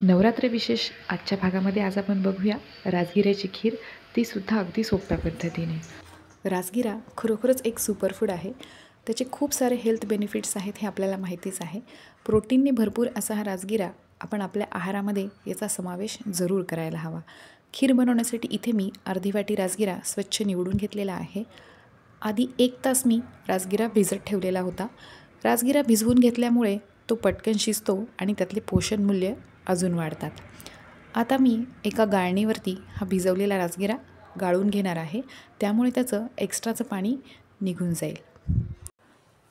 नवरात्र विशेष आजच्या भागामध्ये आज आपण बघूया राजगिऱ्याची खीर, ती सुद्धा अगदी सोप्या पद्धतीने. राजगिरा खरोखरच एक सुपरफूड आहे. त्याचे खूप सारे हेल्थ बेनिफिट्स आहेत हे आपल्याला माहितीच आहे. प्रोटीनने भरपूर असा हा राजगिरा आपण आपल्या आहारामध्ये याचा समावेश जरूर करायला हवा. खीर बनवण्यासाठी इथे मी अर्धी वाटी राजगिरा स्वच्छ निवडून घेतलेला आहे. आधी 1 तास मी राजगिरा भिजत ठेवलेला होता. राजगिरा भिजवून घेतल्यामुळे तो पटकन शिजतो आणि त्यातले पोषण मूल्य अजून वाढतात. आता मी एका गाळणीवरती हा भिजवलेला राजगिरा गाळून घेणार आहे. त्यामुळे त्याचं एक्स्ट्राचं पाणी निघून जाईल.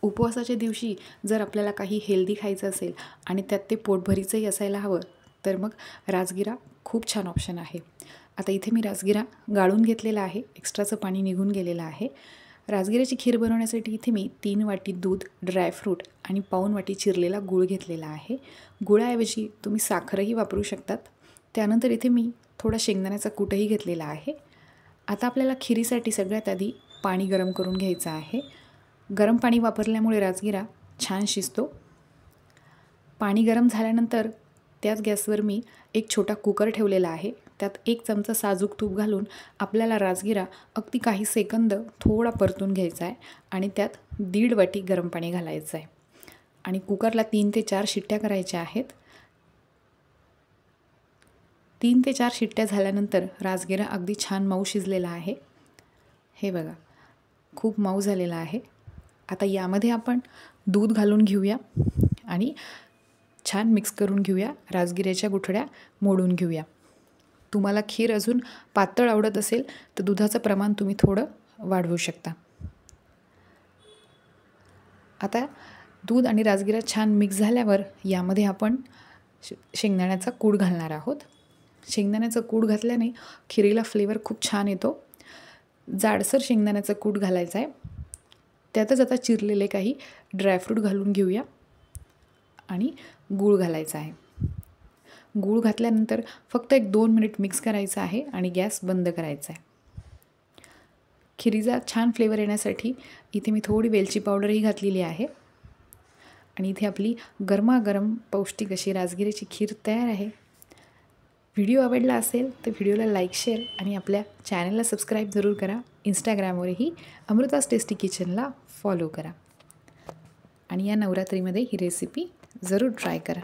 उपवासाच्या दिवशी जर आपल्याला काही हेल्दी खायचं असेल आणि त्यात ते पोटभरीचंही असायला हवं, तर मग राजगिरा खूप छान ऑप्शन आहे. आता इथे मी राजगिरा गाळून घेतलेला आहे. एक्स्ट्राचं पाणी निघून गेलेलं आहे. राजगिऱ्याची खीर बनवण्यासाठी इथे मी 3 वाटी दूध, ड्रायफ्रूट आणि पाऊण वाटी चिरलेला गूळ घेतलेला आहे. गुळाऐवजी तुम्ही साखरही वापरू शकतात. त्यानंतर इथे मी थोडा शेंगदाण्याचा कूटही घेतलेला आहे. आता आपल्याला खिरीसाठी सगळ्यात आधी पाणी गरम करून घ्यायचं आहे. गरम पाणी वापरल्यामुळे राजगिरा छान शिजतो. पाणी गरम झाल्यानंतर त्याच गॅसवर मी एक छोटा कुकर ठेवलेला आहे. त्यात 1 चमचा साजूक तूप घालून आपल्याला राजगिरा अगदी काही सेकंद थोडा परतून घ्यायचा आहे आणि त्यात 1.5 वाटी गरम पाणी घालायचं आहे आणि कुकरला 3 ते 4 शिट्ट्या करायच्या आहेत. 3 ते 4 शिट्ट्या झाल्यानंतर राजगिरा अगदी छान मऊ शिजलेला आहे. हे बघा, खूप मऊ झालेला आहे. आता यामध्ये आपण दूध घालून घेऊया आणि छान मिक्स करून घेऊया. राजगिऱ्याच्या गुठळ्या मोडून घेऊया. तुम्हाला खीर अजून पातळ आवडत असेल तर दुधाचं प्रमाण तुम्ही थोडं वाढवू शकता. आता दूध आणि राजगिरा छान मिक्स झाल्यावर यामध्ये आपण शेंगदाण्याचा कूट घालणार आहोत. शेंगदाण्याचं कूट घातल्याने खिरीला फ्लेवर खूप छान येतो. जाडसर शेंगदाण्याचं कूट घालायचं आहे. त्यातच आता चिरलेले काही ड्रायफ्रूट घालून घेऊया आणि गूळ घालायचा आहे. गूळ घातल्यानंतर फक्त 1-2 मिनिट मिक्स करायचं आहे आणि गॅस बंद करायचा आहे. खिरीचा छान फ्लेवर येण्यासाठी इथे मी थोडी वेलची पावडरही घातलेली आहे आणि इथे आपली गरमागरम पौष्टिक अशी राजगिऱ्याची खीर तयार आहे. व्हिडिओ आवडला असेल तर व्हिडिओला लाईक, शेअर आणि आपल्या चॅनलला सबस्क्राईब जरूर करा. इंस्टाग्रामवरही अमृताज टेस्टी किचनला फॉलो करा आणि या नवरात्रीमध्ये ही रेसिपी जरूर ट्राय करा.